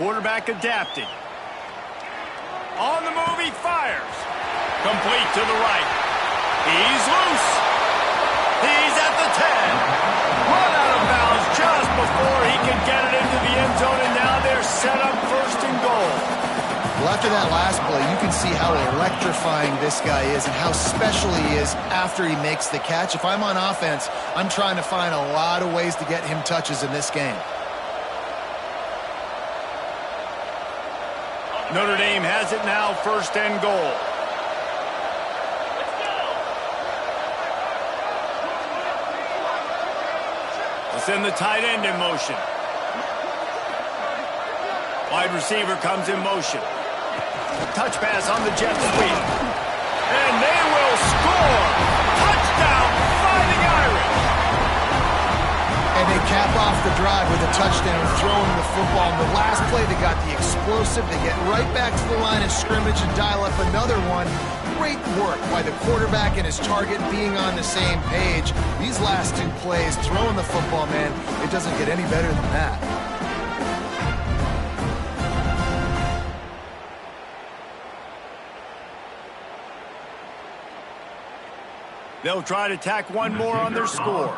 quarterback adapting. On the move, he fires. Complete to the right. He's loose. He's at the 10. Run out of bounds just before he can get it into the end zone, and now they're set up first and goal. Well, after that last play, you can see how electrifying this guy is and how special he is after he makes the catch. If I'm on offense, I'm trying to find a lot of ways to get him touches in this game. Notre Dame has it now, first and goal. Let's send the tight end in motion. Wide receiver comes in motion. Touch pass on the jet sweep. And they will score! Touchdown, Fighting Irish! And they cap off the drive with a touchdown, throwing the football. In the last play, they got the explosive. They get right back to the line of scrimmage and dial up another one. Great work by the quarterback and his target being on the same page. These last two plays, throwing the football, man, it doesn't get any better than that. They'll try to tack one more on their score.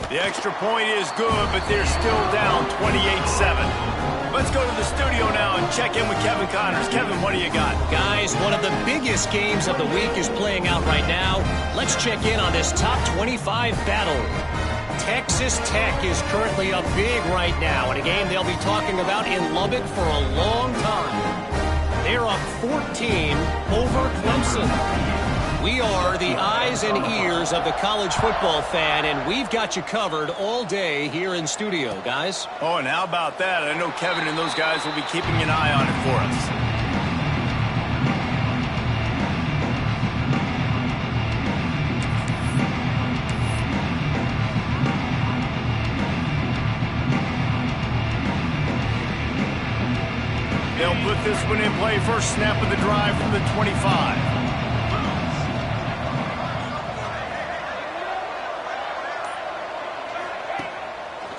The extra point is good, but they're still down 28-7. Let's go to the studio now and check in with Kevin Connors. Kevin, what do you got? Guys, one of the biggest games of the week is playing out right now. Let's check in on this top 25 battle. Texas Tech is currently up big right now in a game they'll be talking about in Lubbock for a long time. They're up 14 over Clemson. We are the eyes and ears of the college football fan, and we've got you covered all day here in studio, guys. Oh, and how about that? I know Kevin and those guys will be keeping an eye on it for us. They'll put this one in play. First snap of the drive from the 25.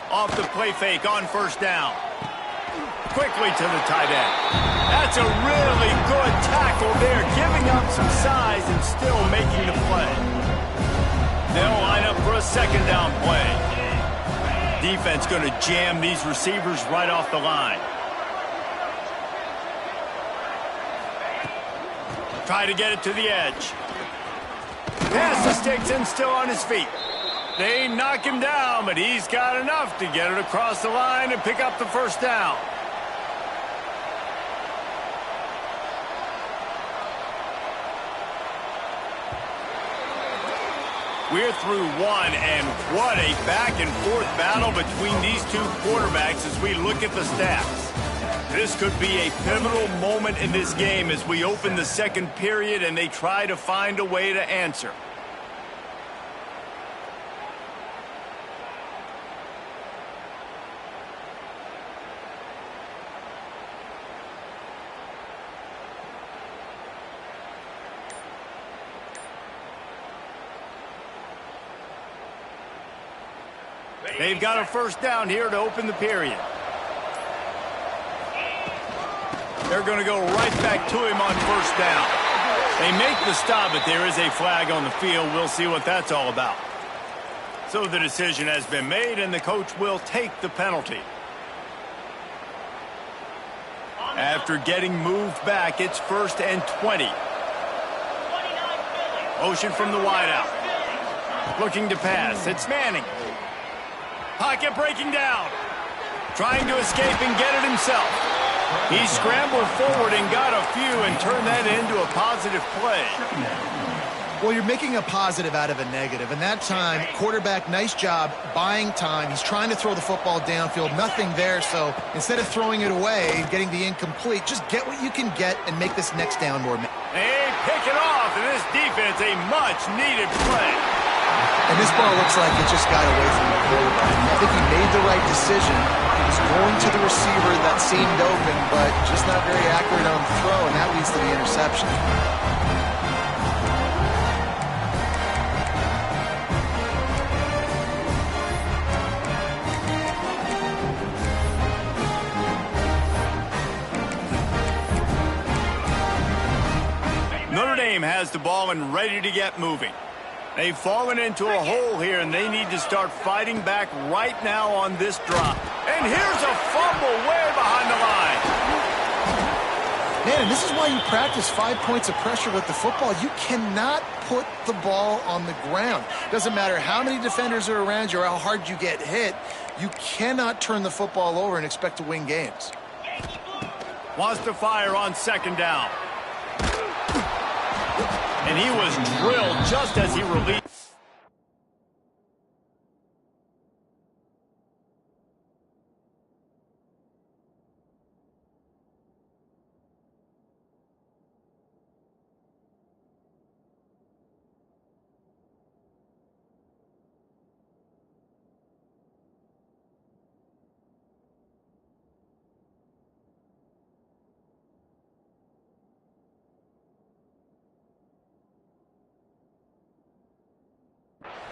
Off the play fake on first down. Quickly to the tight end. That's a really good tackle there, giving up some size and still making the play. They'll line up for a second down play. Defense going to jam these receivers right off the line. Try to get it to the edge. Pass the sticks and still on his feet. They knock him down, but he's got enough to get it across the line and pick up the first down. We're through one, and what a back-and-forth battle between these two quarterbacks as we look at the stats. This could be a pivotal moment in this game as we open the second period and they try to find a way to answer. They've got a first down here to open the period. They're going to go right back to him on first down. They make the stop, but there is a flag on the field. We'll see what that's all about. So the decision has been made, and the coach will take the penalty. After getting moved back, it's 1st and 20. Motion from the wideout. Looking to pass. It's Manning. Pocket breaking down. Trying to escape and get it himself. He scrambled forward and got a few and turned that into a positive play. Well, you're making a positive out of a negative. And that time, quarterback, nice job buying time. He's trying to throw the football downfield. Nothing there. So instead of throwing it away, getting the incomplete, just get what you can get and make this next down more. They pick it off, and this defense, a much-needed play. And this ball looks like it just got away from the quarterback. I think he made the right decision. He was going to the receiver that seemed open, but just not very accurate on the throw, and that leads to the interception. game has the ball and ready to get moving. They've fallen into a hole here, and they need to start fighting back right now on this drop. And here's a fumble way behind the line. Man, and this is why you practice 5 points of pressure with the football. You cannot put the ball on the ground. Doesn't matter how many defenders are around you or how hard you get hit. You cannot turn the football over and expect to win games. Wants to fire on second down. And he was drilled just as he released.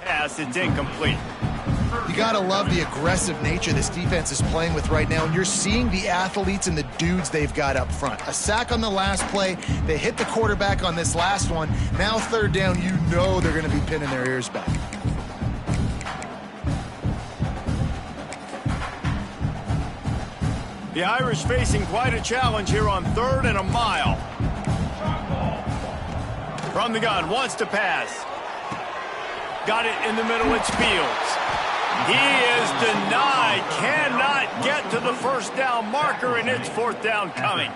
Pass, it's incomplete. You got to love the aggressive nature this defense is playing with right now, and you're seeing the athletes and the dudes they've got up front. A sack on the last play. They hit the quarterback on this last one. Now third down, you know they're going to be pinning their ears back. The Irish facing quite a challenge here on 3rd and a mile. From the gun, wants to pass. Got it in the middle, it's Fields. He is denied, cannot get to the first down marker, and it's 4th down coming.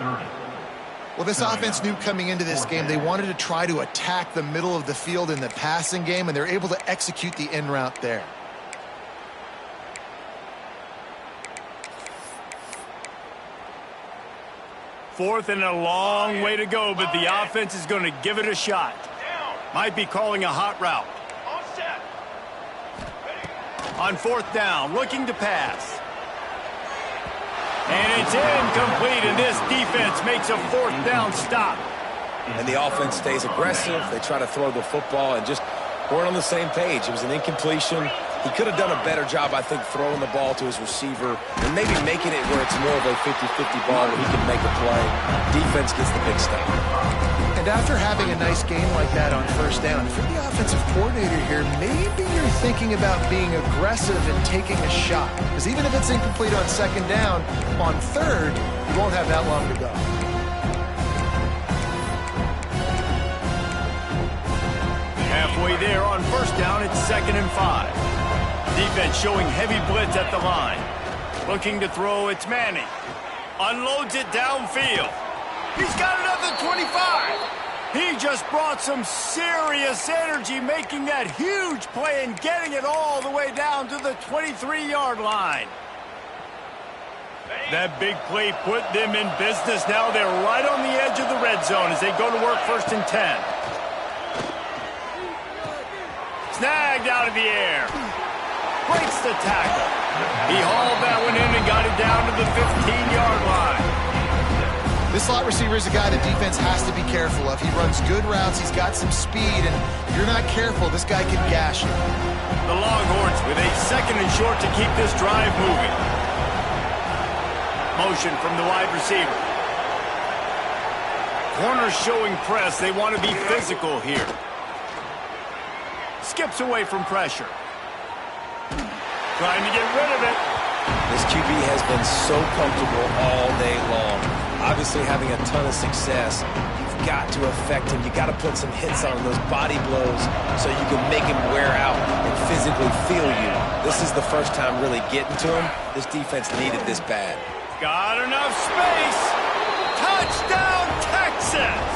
Well, this offense knew coming into this game they wanted to try to attack the middle of the field in the passing game, and they're able to execute the in route there. Fourth and a long way to go, but the offense is going to give it a shot. Might be calling a hot route. On 4th down, looking to pass. And it's incomplete, and this defense makes a 4th down stop. And the offense stays aggressive. They try to throw the football and just weren't on the same page. It was an incompletion. He could have done a better job, I think, throwing the ball to his receiver and maybe making it where it's more of a 50-50 ball where he can make a play. Defense gets the big stop. And after having a nice game like that on 1st down, if you're the offensive coordinator here, maybe you're thinking about being aggressive and taking a shot. Because even if it's incomplete on 2nd down, on 3rd, you won't have that long to go. Halfway there on 1st down, it's 2nd and 5. Defense showing heavy blitz at the line. Looking to throw, it's Manning. Unloads it downfield. He's got another 25. He just brought some serious energy, making that huge play and getting it all the way down to the 23-yard line. That big play put them in business. Now they're right on the edge of the red zone as they go to work 1st and 10. Snagged out of the air. Breaks the tackle. He hauled that one in and got it down to the 15-yard line. This slot receiver is a guy the defense has to be careful of. He runs good routes, he's got some speed, and if you're not careful, this guy can gash you. The Longhorns with a 2nd and short to keep this drive moving. Motion from the wide receiver. Corners showing press. They want to be physical here. Skips away from pressure. Trying to get rid of it. This QB has been so comfortable all day long. Obviously having a ton of success. You've got to affect him. You've got to put some hits on him, those body blows, so you can make him wear out and physically feel you. This is the first time really getting to him. This defense needed this bad. Got enough space. Touchdown, Texas!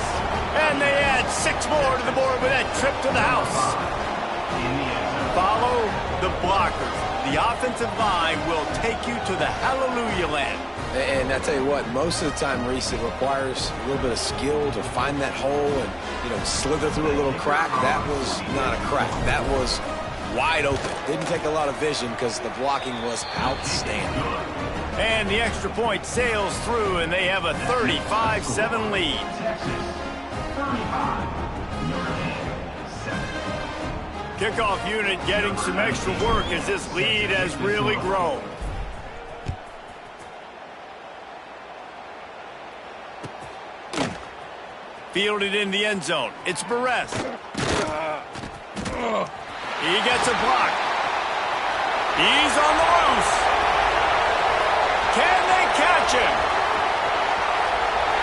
And they add 6 more to the board with that trip to the house. Follow the blockers. The offensive line will take you to the hallelujah land. And I tell you what, most of the time, Reese, it requires a little bit of skill to find that hole and, slither through a little crack. That was not a crack. That was wide open. Didn't take a lot of vision because the blocking was outstanding. And the extra point sails through, and they have a 35-7 lead. Kickoff unit getting some extra work as this lead has really grown. Fielded in the end zone. It's Barres. He gets a block. He's on the loose. Can they catch him?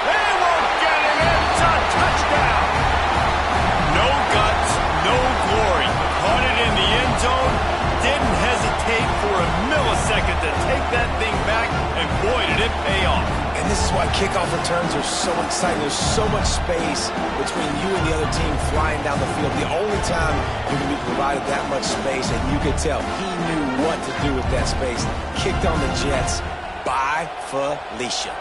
They won't get him. It's a touchdown. No guts, no glory. Caught it in the end zone. Didn't hesitate for a millisecond to take that thing back, and boy, did it pay off. And this is why kickoff returns are so exciting. There's so much space between you and the other team flying down the field. The only time you can be provided that much space, and you could tell he knew what to do with that space. Kicked on the Jets by Felicia.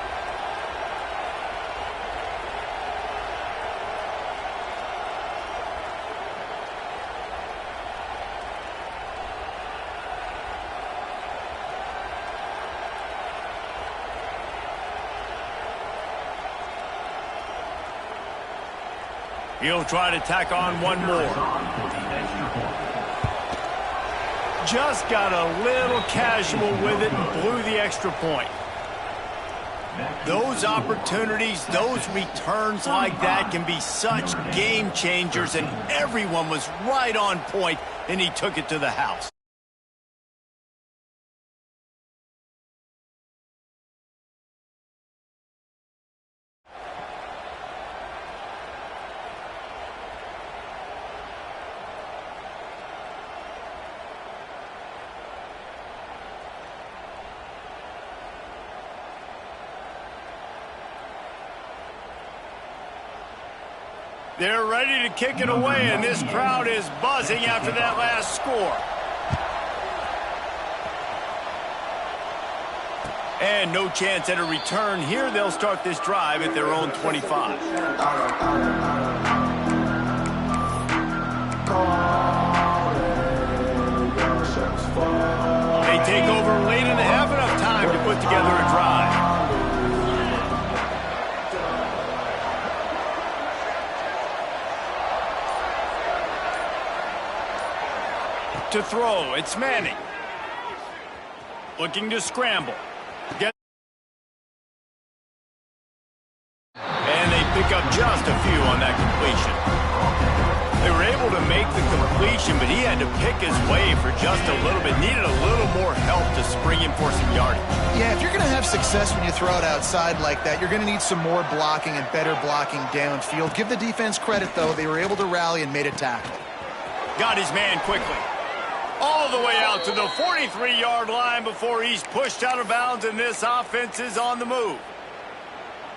He'll try to tack on one more. Just got a little casual with it and blew the extra point. Those opportunities, those returns like that can be such game changers, and everyone was right on point, and he took it to the house. They're ready to kick it away, and this crowd is buzzing after that last score. And no chance at a return here. They'll start this drive at their own 25. They take over late and have enough time to put together a drive. To throw, it's Manning. Looking to scramble. And they pick up just a few on that completion. They were able to make the completion, but he had to pick his way for just a little bit. Needed a little more help to spring him for some yardage. Yeah, if you're going to have success when you throw it outside like that, you're going to need some more blocking and better blocking downfield. Give the defense credit, though. They were able to rally and made a tackle. Got his man quickly. All the way out to the 43-yard line before he's pushed out of bounds, and this offense is on the move.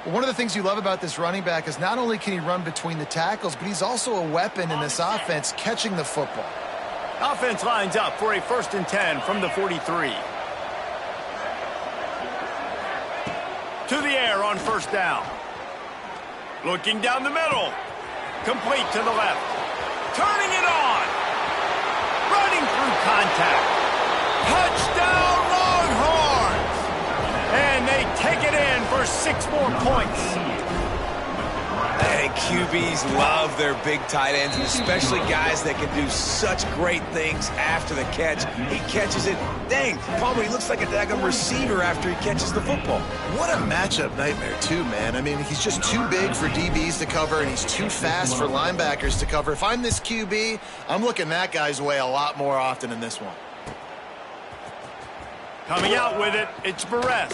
Well, one of the things you love about this running back is not only can he run between the tackles, but he's also a weapon in this offense catching the football. Offense lines up for a 1st and 10 from the 43. To the air on 1st down. Looking down the middle. Complete to the left. Turning it on. Running through contact. Touchdown Longhorns! And they take it in for 6 more points. And QBs love their big tight ends, and especially guys that can do such great things after the catch. He catches it. Dang, Palmer, he looks like a daggum receiver after he catches the football. What a matchup nightmare, too, man. I mean, he's just too big for DBs to cover, and he's too fast for linebackers to cover. If I'm this QB, I'm looking that guy's way a lot more often in this one. Coming out with it, it's Barres.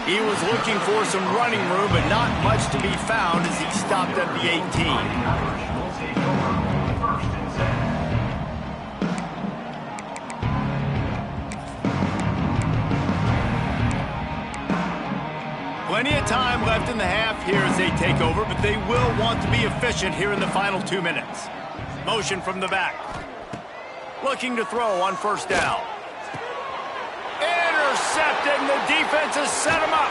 He was looking for some running room, but not much to be found as he stopped at the 18. Plenty of time left in the half here as they take over, but they will want to be efficient here in the final 2 minutes. Motion from the back. Looking to throw on 1st down. Intercepted, and the defense has set him up.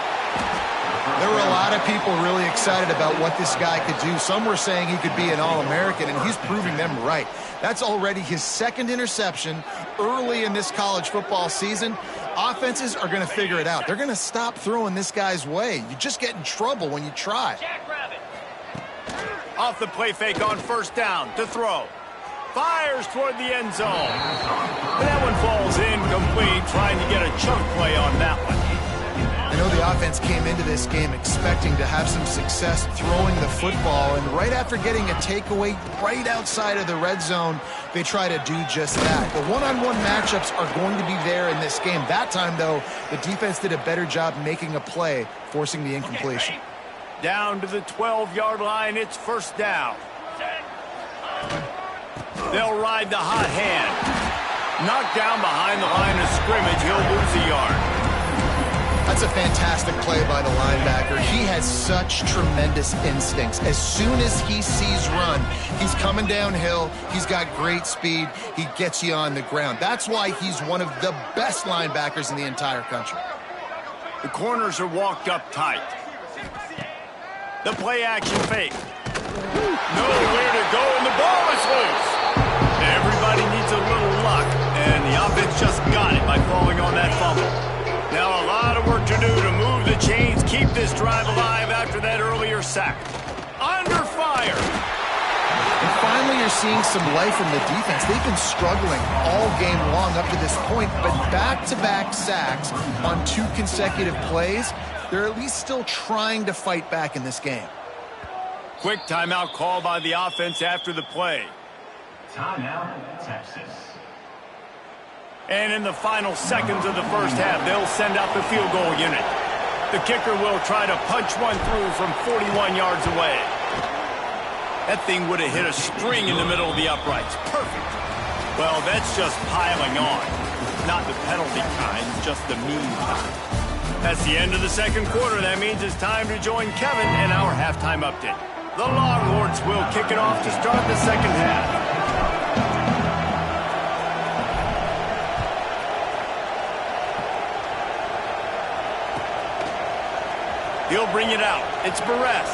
There were a lot of people really excited about what this guy could do. Some were saying he could be an All-American, and he's proving them right. That's already his 2nd interception early in this college football season. Offenses are going to figure it out. They're going to stop throwing this guy's way. You just get in trouble when you try. Off the play fake on 1st down to throw. Fires toward the end zone. And that one falls incomplete, trying to get a chunk play on that one. I know know the offense came into this game expecting to have some success throwing the football, and right after getting a takeaway right outside of the red zone, they try to do just that. The one-on-one matchups are going to be there in this game. That time, though, the defense did a better job making a play, forcing the incompletion. Down to the 12-yard line, it's first down. They'll ride the hot hand. Knocked down behind the line of scrimmage, he'll lose a yard. That's a fantastic play by the linebacker. He has such tremendous instincts. As soon as he sees run, he's coming downhill. He's got great speed. He gets you on the ground. That's why he's one of the best linebackers in the entire country. The corners are walked up tight. The play action fake. Nowhere to go, and the ball is loose. Everybody needs a little luck, and the offense just got it by falling on that fumble. Now a lot of work to do to move the chains, keep this drive alive after that earlier sack. Under fire. And finally you're seeing some life from the defense. They've been struggling all game long up to this point, but back-to-back sacks on 2 consecutive plays, they're at least still trying to fight back in this game. Quick timeout call by the offense after the play. Timeout, Texas. And in the final seconds of the first half, they'll send out the field goal unit. The kicker will try to punch one through from 41 yards away. That thing would have hit a string in the middle of the uprights. Perfect. Well, that's just piling on. Not the penalty kind, just the mean kind. That's the end of the second quarter. That means it's time to join Kevin in our halftime update. The Longhorns will kick it off to start the second half. He'll bring it out. It's Barres.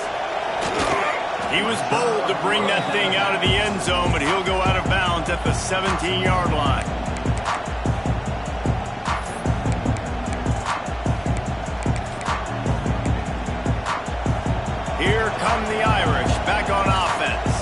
He was bold to bring that thing out of the end zone, but he'll go out of bounds at the 17-yard line. Here come the Irish back on offense.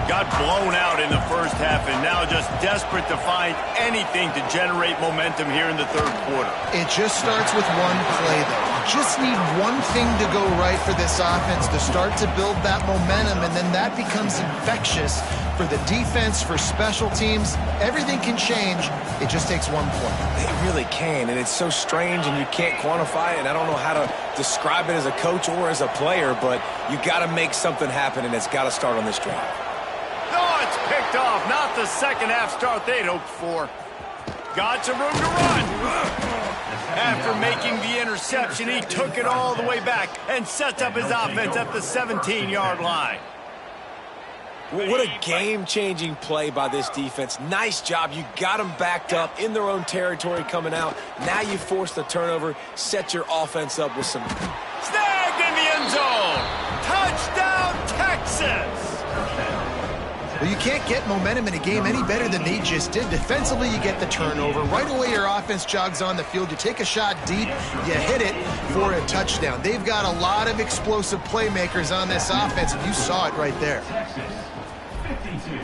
Got blown out in the first half and now just desperate to find anything to generate momentum here in the third quarter. It just starts with one play, though. Just need one thing to go right for this offense to start to build that momentum, and then that becomes infectious for the defense, for special teams. Everything can change. It just takes one play. It really can, and it's so strange, and you can't quantify it, and I don't know how to describe it as a coach or as a player, but you got to make something happen, and it's got to start on this drive. Oh, it's picked off. Not the second half start they'd hoped for. Got some room to run. After making the interception, he took it all the way back and sets up his offense at the 17-yard line. What a game-changing play by this defense. Nice job. You got them backed up in their own territory coming out. Now you force the turnover, set your offense up with some... Snagged in the end zone. Touchdown, Texas. Well, you can't get momentum in a game any better than they just did. Defensively, you get the turnover. Right away, your offense jogs on the field. You take a shot deep, you hit it for a touchdown. They've got a lot of explosive playmakers on this offense, and you saw it right there. Texas, 52.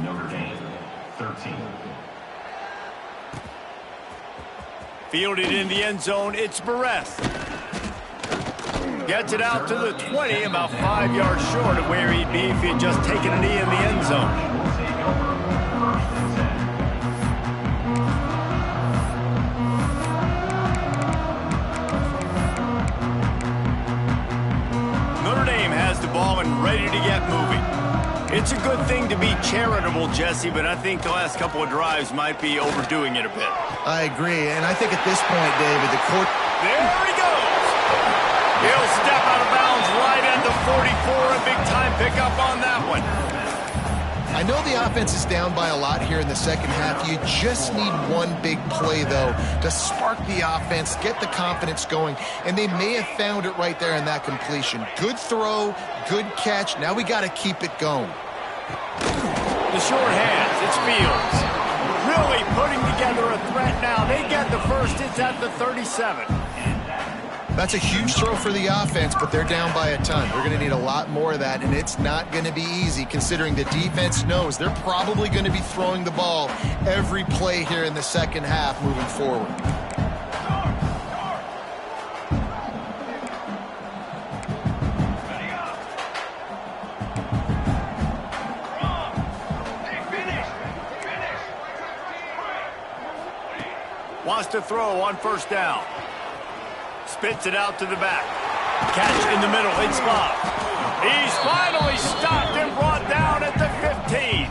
Notre Dame, 13. Fielded in the end zone, it's Barres. Gets it out to the 20, about 5 yards short of where he'd be if he had just taken a knee in the end zone. Notre Dame has the ball and ready to get moving. It's a good thing to be charitable, Jesse, but I think the last couple of drives might be overdoing it a bit. I agree, and I think at this point, David, the court... There he goes! He'll step out of bounds right at the 44. A big-time pickup on that one. I know the offense is down by a lot here in the second half. You just need one big play, though, to spark the offense, get the confidence going, and they may have found it right there in that completion. Good throw, good catch. Now we got to keep it going. The short hands, it's Fields. Really putting together a threat now. They get the first. It's at the 37. That's a huge throw for the offense, but they're down by a ton. They're going to need a lot more of that, and it's not going to be easy considering the defense knows they're probably going to be throwing the ball every play here in the second half moving forward. wants to throw on first down. Spits it out to the back. Catch in the middle. It's Bob. He's finally stopped and brought down at the 15.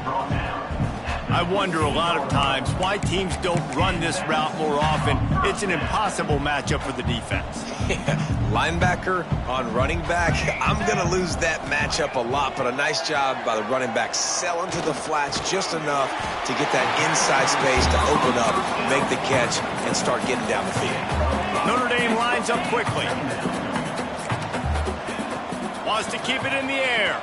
I wonder a lot of times why teams don't run this route more often. It's an impossible matchup for the defense. Linebacker on running back. I'm going to lose that matchup a lot, but a nice job by the running back selling to the flats just enough to get that inside space to open up, make the catch, and start getting down the field. Notre Dame lines up quickly. Wants to keep it in the air.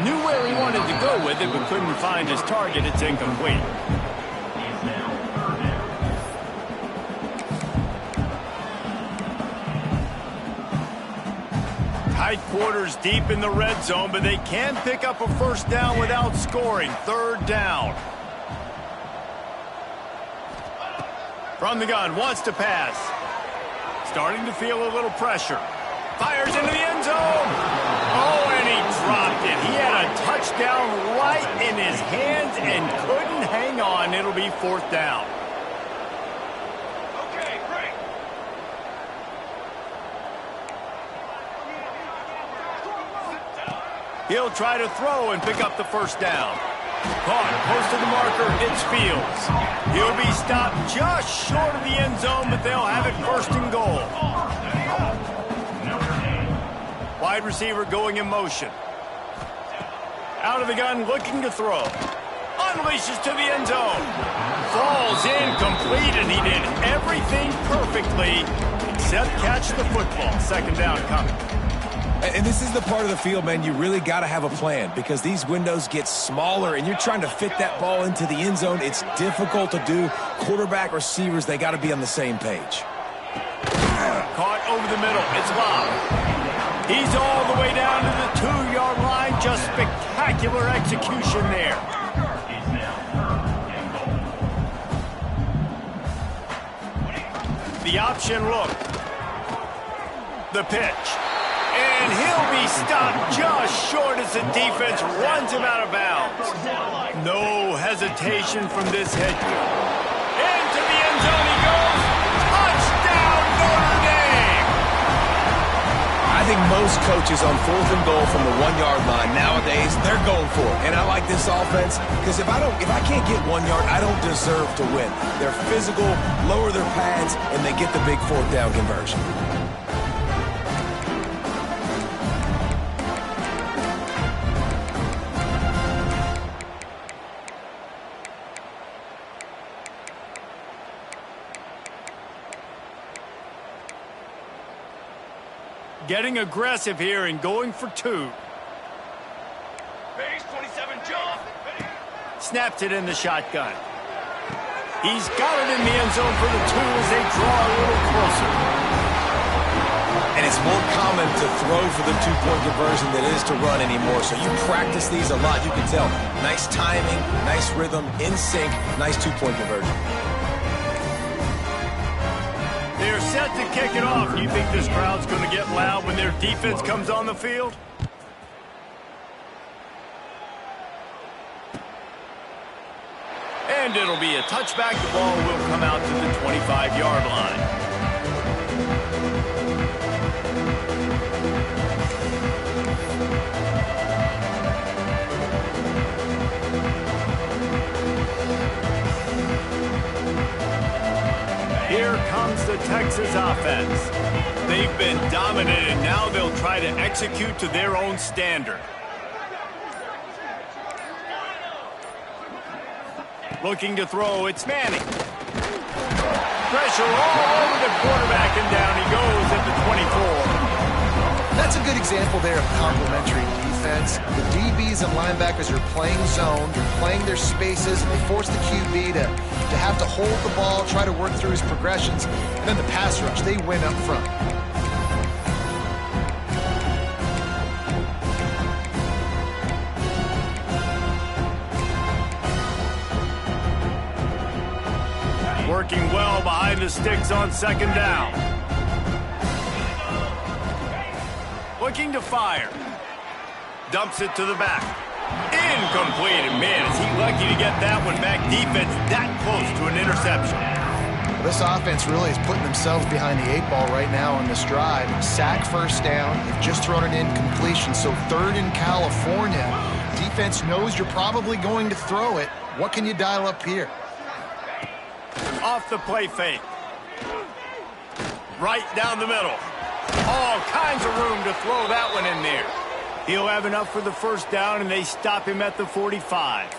Knew where he wanted to go with it, but couldn't find his target. It's incomplete. Tight quarters deep in the red zone, but they can pick up a first down without scoring. Third down. From the gun, wants to pass. Starting to feel a little pressure. Fires into the end zone. Oh, and he dropped it. He had a touchdown right in his hands and couldn't hang on. It'll be fourth down. Okay, great. He'll try to throw and pick up the first down. Caught close to the marker. It's Fields. He'll be stopped just short of the end zone, but they'll have it first and goal. Wide receiver going in motion. Out of the gun, looking to throw. Unleashes to the end zone. Falls incomplete, and he did everything perfectly except catch the football. Second down coming. And this is the part of the field, man, you really got to have a plan because these windows get smaller and you're trying to fit that ball into the end zone. It's difficult to do. Quarterback, receivers, they got to be on the same page. Caught over the middle. It's Bob. He's all the way down to the 2-yard line. Just spectacular execution there. The option look. The pitch. And he'll be stopped just short as the defense runs him out of bounds. No hesitation from this head coach. Into the end zone he goes. Touchdown, Notre Dame! I think most coaches on 4th and goal from the 1-yard line nowadays, they're going for it. And I like this offense because if I can't get 1 yard, I don't deserve to win. They're physical, lower their pads, and they get the big 4th down conversion. Getting aggressive here and going for 2. Base 27 jump. Snaps it in the shotgun. He's got it in the end zone for the 2 as they draw a little closer. And it's more common to throw for the 2-point conversion than it is to run anymore. So you practice these a lot. You can tell. Nice timing, nice rhythm, in sync, nice 2-point conversion. They're set to kick it off. Do you think this crowd's going to get loud when their defense comes on the field? And it'll be a touchback. The ball will come out to the 25-yard line. Here comes the Texas offense. They've been dominated. Now they'll try to execute to their own standard. Looking to throw, it's Manning. Pressure all over the quarterback, and down he goes at the 24. That's a good example there of complementary defense. The DBs and linebackers are playing zone, they're playing their spaces, and they force the QB to have to hold the ball, try to work through his progressions, and then the pass rush, they win up front. Working well behind the sticks on second down. Looking to fire. Dumps it to the back. Incomplete. And man, is he lucky to get that one back. Defense that close to an interception. This offense really is putting themselves behind the 8 ball right now on this drive. Sack, first down. They've just thrown an incompletion, so 3rd in California. Defense knows you're probably going to throw it. What can you dial up here? Off the play fake. Right down the middle. All kinds of room to throw that one in there. He'll have enough for the first down, and they stop him at the 45.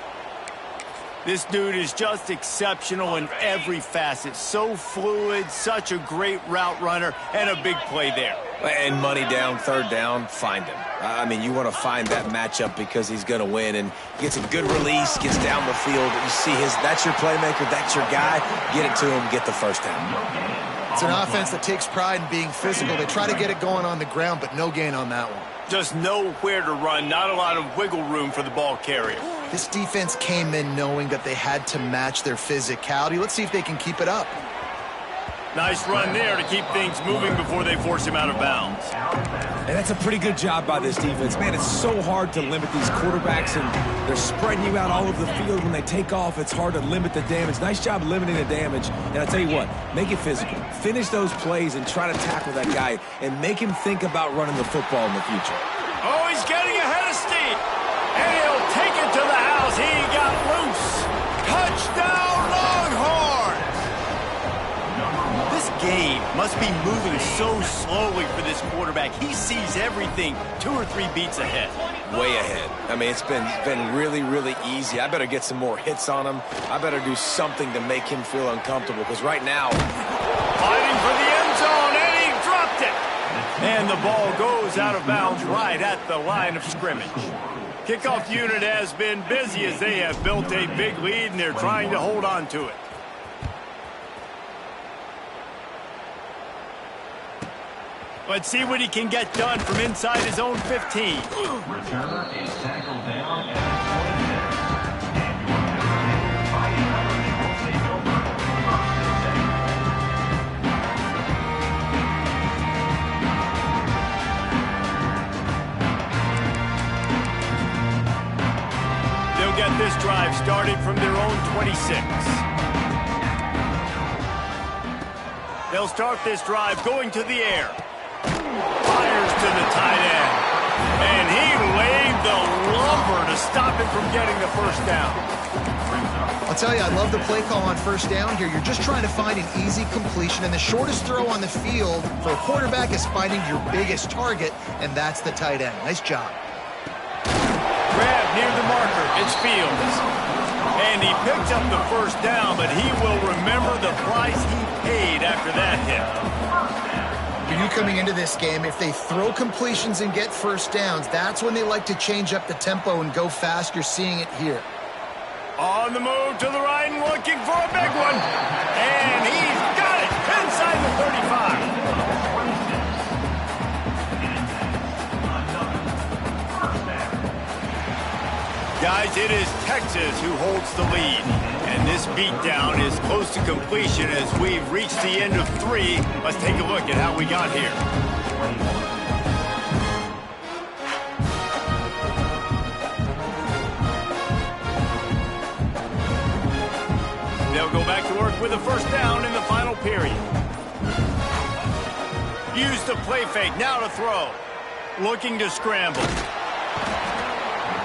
This dude is just exceptional in every facet. So fluid, such a great route runner, and a big play there. And money down, 3rd down, find him. I mean, you want to find that matchup because he's going to win. And he gets a good release, gets down the field. You see that's your playmaker, that's your guy. Get it to him, get the first down. It's an offense that takes pride in being physical. They try to get it going on the ground, but no gain on that one. Just nowhere to run, not a lot of wiggle room for the ball carrier. This defense came in knowing that they had to match their physicality. Let's see if they can keep it up. Nice run there to keep things moving before they force him out of bounds. And that's a pretty good job by this defense. Man, it's so hard to limit these quarterbacks, and they're spreading you out all over the field. When they take off, it's hard to limit the damage. Nice job limiting the damage. And I tell you what, make it physical. Finish those plays and try to tackle that guy and make him think about running the football in the future. Oh, he's getting ahead of steam. And he'll take it to the house. He got loose. Touchdown, Longhorns! This game must be moving so slowly for this quarterback. He sees everything 2 or 3 beats ahead. Way ahead. I mean, it's been really, really easy. I better get some more hits on him. I better do something to make him feel uncomfortable, because right now, fighting for the end zone, and he dropped it. And the ball goes out of bounds right at the line of scrimmage. Kickoff unit has been busy as they have built a big lead, and they're trying to hold on to it. Let's see what he can get done from inside his own 15. Returner is tackled down at 20 yards. And your take over. They'll get this drive started from their own 26. They'll start this drive going to the air. Fires to the tight end. And he laid the lumber to stop him from getting the first down. I'll tell you, I love the play call on first down here. You're just trying to find an easy completion, and the shortest throw on the field for a quarterback is finding your biggest target, and that's the tight end. Nice job. Grab near the marker. It's Fields. And he picked up the first down, but he will remember the price he paid after that hit. For you coming into this game, if they throw completions and get first downs, that's when they like to change up the tempo and go fast. You're seeing it here. On the move to the right and looking for a big one. And he's got it inside the 35. Guys, it is Texas who holds the lead. And this beatdown is close to completion as we've reached the end of 3. Let's take a look at how we got here. They'll go back to work with a first down in the final period. Use the play fake, now to throw. Looking to scramble.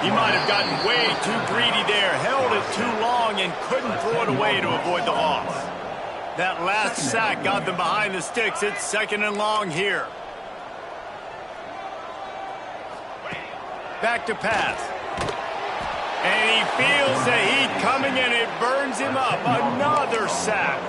He might have gotten way too greedy there, held it too long, and couldn't throw it away to avoid the loss. That last sack got them behind the sticks. It's 2nd and long here. Back to pass. And he feels the heat coming, and it burns him up. Another sack.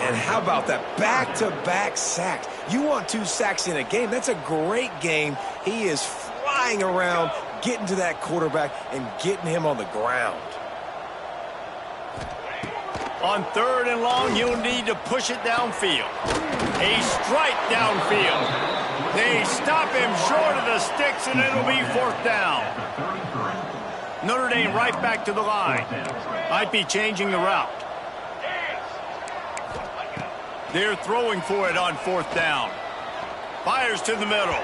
and how about that back-to-back sacks? You want 2 sacks in a game. That's a great game. He is flying around, getting to that quarterback and getting him on the ground. On 3rd and long, you'll need to push it downfield. A strike downfield. They stop him short of the sticks, and it'll be 4th down. Notre Dame right back to the line. Might be changing the route. They're throwing for it on 4th down. Fires to the middle.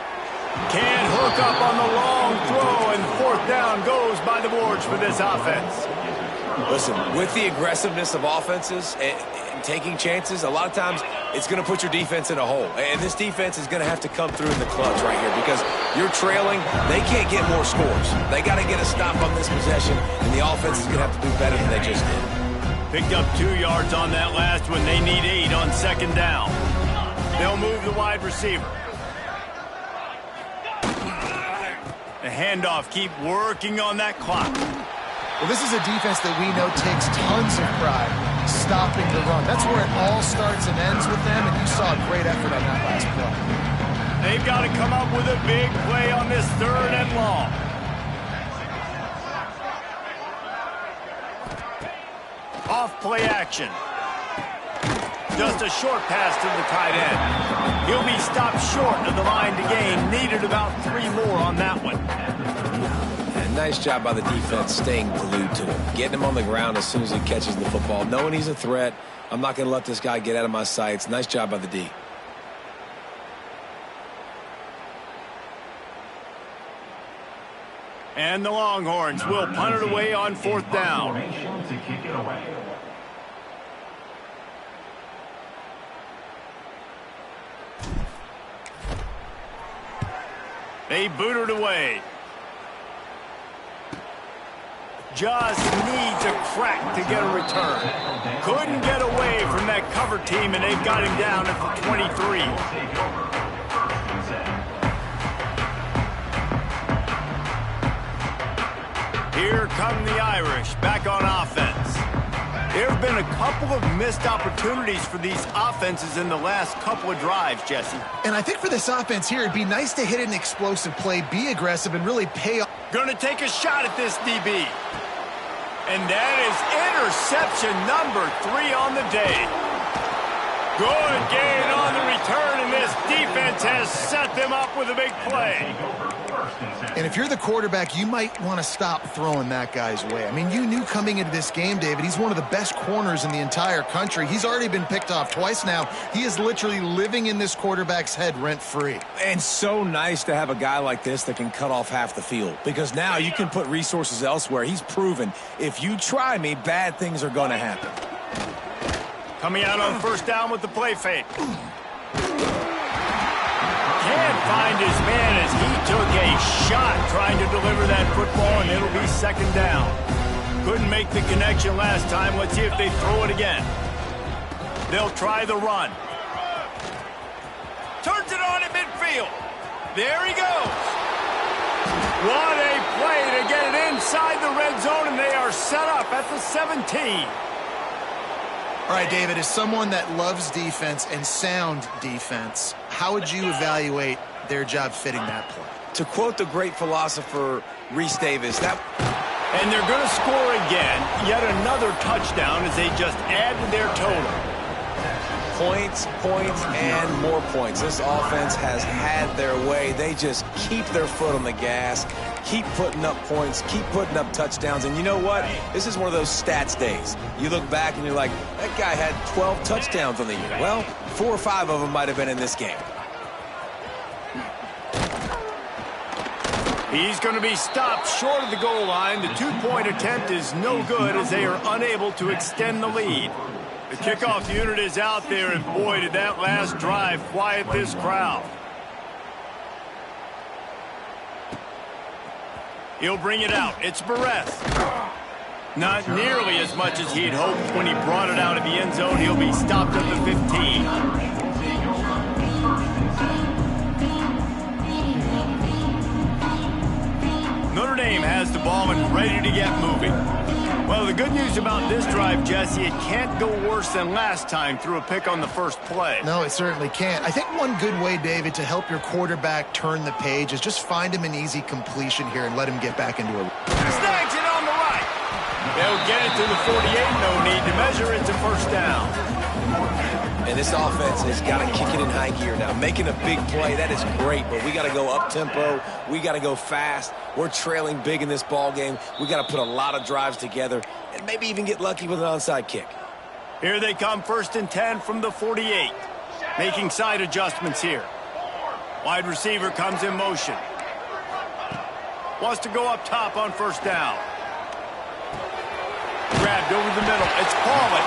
Can't hook up on the long throw, and 4th down goes by the boards for this offense. Listen, with the aggressiveness of offenses and taking chances, a lot of times it's going to put your defense in a hole. And this defense is going to have to come through in the clutch right here because you're trailing. They can't get more scores. They got to get a stop on this possession, and the offense is going to have to do better than they just did. Picked up 2 yards on that last one. They need 8 on second down. They'll move the wide receiver. The handoff, keep working on that clock. Well, this is a defense that we know takes tons of pride stopping the run. That's where it all starts and ends with them, and you saw a great effort on that last play. They've got to come up with a big play on this 3rd and long. Off play action. Just a short pass to the tight end. He'll be stopped short of the line to gain. Needed about 3 more on that one. And nice job by the defense staying glued to him. Getting him on the ground as soon as he catches the football. Knowing he's a threat. I'm not going to let this guy get out of my sights. Nice job by the D. And the Longhorns will punt it away on 4th down. To kick it away. They boot it away. Just needs a crack to get a return. Couldn't get away from that cover team, and they've got him down at the 23. Here come the Irish, back on offense. There have been a couple of missed opportunities for these offenses in the last couple of drives, Jesse. And I think for this offense here, it'd be nice to hit an explosive play, be aggressive, and really pay off. Gonna take a shot at this DB. And that is interception number 3 on the day. Good gain on the return, and this defense has set them up with a big play. And if you're the quarterback, you might want to stop throwing that guy's way. I mean, you knew coming into this game, David, he's one of the best corners in the entire country. He's already been picked off twice now. He is literally living in this quarterback's head rent-free. And so nice to have a guy like this that can cut off half the field. Because now you can put resources elsewhere. He's proven if you try me, bad things are going to happen. Coming out on 1st down with the play fake. Can't find his man as he took a shot trying to deliver that football, and it'll be 2nd down. Couldn't make the connection last time. Let's see if they throw it again. They'll try the run. Turns it on at midfield. There he goes. What a play to get it inside the red zone, and they are set up at the 17. All right, David, as someone that loves defense and sound defense, how would you evaluate their job fitting that play? To quote the great philosopher Reese Davis, and they're going to score again, yet another touchdown as they just add to their total. Points, points, and more points. This offense has had their way. They just keep their foot on the gas, keep putting up points, keep putting up touchdowns. And you know what? This is one of those stats days. You look back and you're like, that guy had 12 touchdowns on the year. Well, 4 or 5 of them might have been in this game. He's going to be stopped short of the goal line. The 2-point attempt is no good as they are unable to extend the lead. The kickoff unit is out there, and boy, did that last drive quiet this crowd. He'll bring it out. It's Barres. Not nearly as much as he'd hoped when he brought it out of the end zone. He'll be stopped at the 15. Notre Dame has the ball and ready to get moving. Well, the good news about this drive, Jesse, it can't go worse than last time through a pick on the first play. No, it certainly can't. I think one good way, David, to help your quarterback turn the page is just find him an easy completion here and let him get back into it. Snags it on the right. They'll get it to the 48. No need to measure it to 1st down. And this offense has got to kick it in high gear now. Making a big play, that is great, but we got to go up-tempo. We got to go fast. We're trailing big in this ball game. We got to put a lot of drives together and maybe even get lucky with an onside kick. Here they come, 1st and 10 from the 48. Making side adjustments here. Wide receiver comes in motion. Wants to go up top on 1st down. Grabbed over the middle. It's Paulin.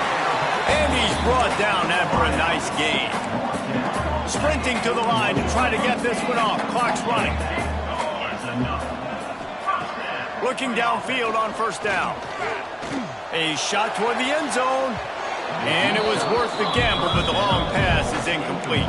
And he's brought down after a nice gain. Sprinting to the line to try to get this one off. Clock's running. Looking downfield on first down. A shot toward the end zone. And it was worth the gamble, but the long pass is incomplete.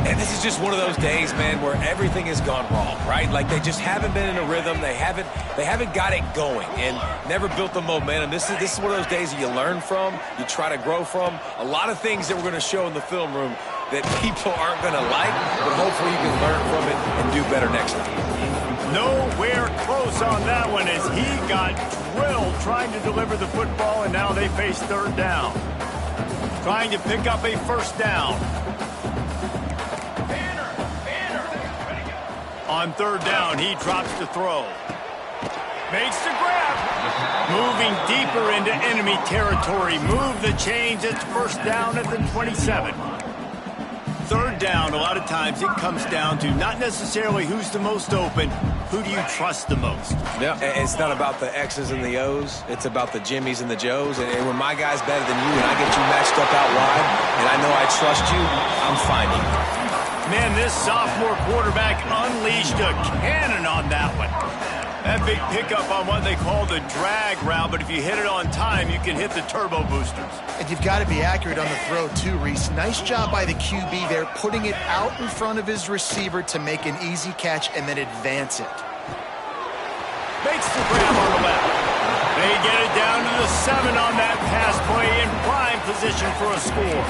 And this is just one of those days, man, where everything has gone wrong, right? Like they just haven't been in a rhythm. They haven't got it going and never built the momentum. This is one of those days that you learn from, you try to grow from. A lot of things that we're going to show in the film room that people aren't going to like, but hopefully you can learn from it and do better next time. Nowhere close on that one as he got drilled trying to deliver the football, and now they face third down. Trying to pick up a first down. On third down, he drops to throw. Makes the grab. Moving deeper into enemy territory. Move the chains. It's first down at the 27. Third down, a lot of times it comes down to not necessarily who's the most open, who do you trust the most? Yeah, it's not about the X's and the O's. It's about the Jimmies and the Joes. And when my guy's better than you and I get you matched up out wide and I know I trust you, I'm finding you. Man, this sophomore quarterback unleashed a cannon on that one. That big pickup on what they call the drag route, but if you hit it on time, you can hit the turbo boosters. And you've got to be accurate on the throw, too, Reese. Nice job by the QB there, putting it out in front of his receiver to make an easy catch and then advance it. Makes the grab on the left. They get it down to the 7 on that pass play in prime position for a score.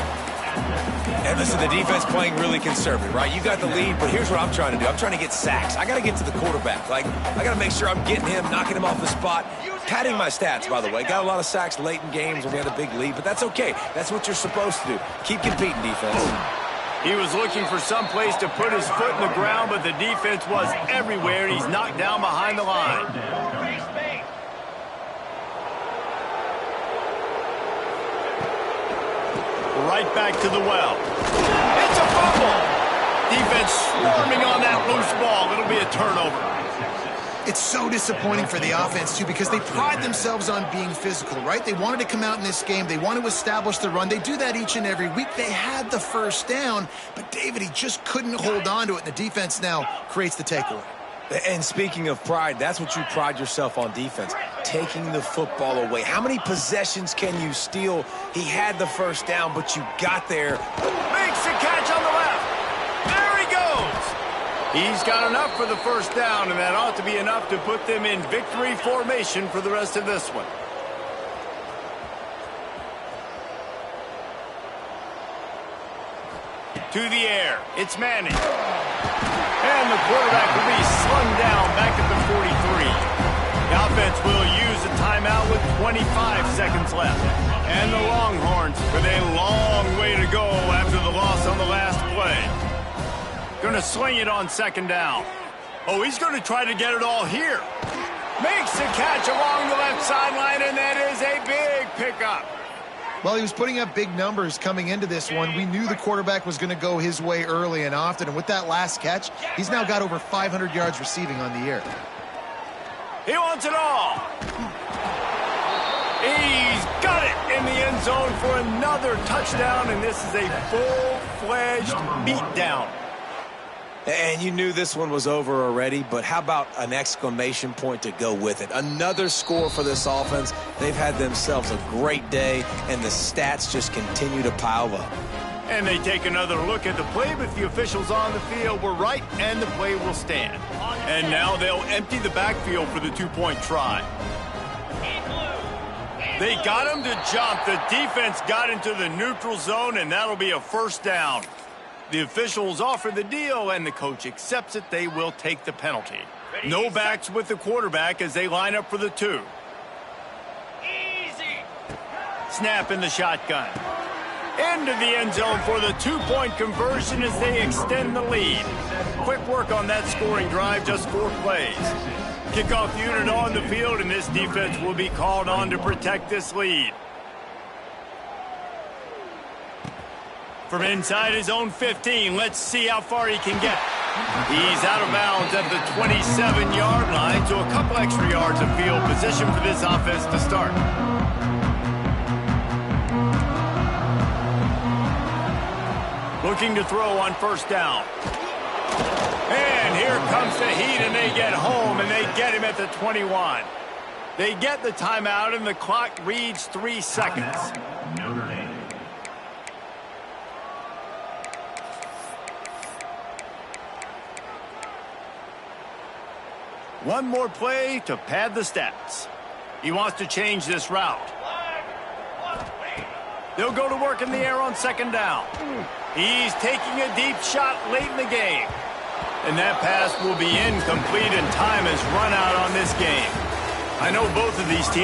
And listen, the defense playing really conservative, right? You got the lead, but here's what I'm trying to do. I'm trying to get sacks. I got to get to the quarterback. Like, I got to make sure I'm getting him, knocking him off the spot. Padding my stats, by the way. Got a lot of sacks late in games when we had a big lead, but that's okay. That's what you're supposed to do. Keep competing, defense. He was looking for some place to put his foot in the ground, but the defense was everywhere, and he's knocked down behind the line. Right back to the well. It's a fumble. Defense swarming on that loose ball. It'll be a turnover. It's so disappointing for the offense, too, because they pride themselves on being physical, right? They wanted to come out in this game. They want to establish the run. They do that each and every week. They had the first down, but David, he just couldn't hold on to it. And the defense now creates the takeaway. And speaking of pride, that's what you pride yourself on defense, taking the football away. How many possessions can you steal? He had the first down, but you got there. Makes the catch on the left. There he goes. He's got enough for the first down, and that ought to be enough to put them in victory formation for the rest of this one. To the air. It's Manning. And the quarterback will be slung down back at the 43. The offense will use a timeout with 25 seconds left. And the Longhorns with a long way to go after the loss on the last play. Going to sling it on second down. Oh, he's going to try to get it all here. Makes the catch along the left sideline, and that is a big pickup. Well, he was putting up big numbers coming into this one. We knew the quarterback was going to go his way early and often, and with that last catch, he's now got over 500 yards receiving on the year. He wants it all. He's got it in the end zone for another touchdown, and this is a full-fledged beatdown. And you knew this one was over already, but how about an exclamation point to go with it? Another score for this offense. They've had themselves a great day, and the stats just continue to pile up. And they take another look at the play, but the officials on the field were right, and the play will stand. And now they'll empty the backfield for the two-point try. They got him to jump. The defense got into the neutral zone, and that'll be a first down. The officials offer the deal, and the coach accepts it. They will take the penalty. No backs with the quarterback as they line up for the 2. Snap in the shotgun. Into the end zone for the two-point conversion as they extend the lead. Quick work on that scoring drive, just 4 plays. Kickoff unit on the field, and this defense will be called on to protect this lead. From inside his own 15, let's see how far he can get. He's out of bounds at the 27-yard line, so a couple extra yards of field position for this offense to start. Looking to throw on first down. And here comes the heat, and they get home, and they get him at the 21. They get the timeout, and the clock reads 3 seconds. Notre Dame. One more play to pad the stats. He wants to change this route. They'll go to work in the air on second down. He's taking a deep shot late in the game. And that pass will be incomplete, and time has run out on this game. I know both of these teams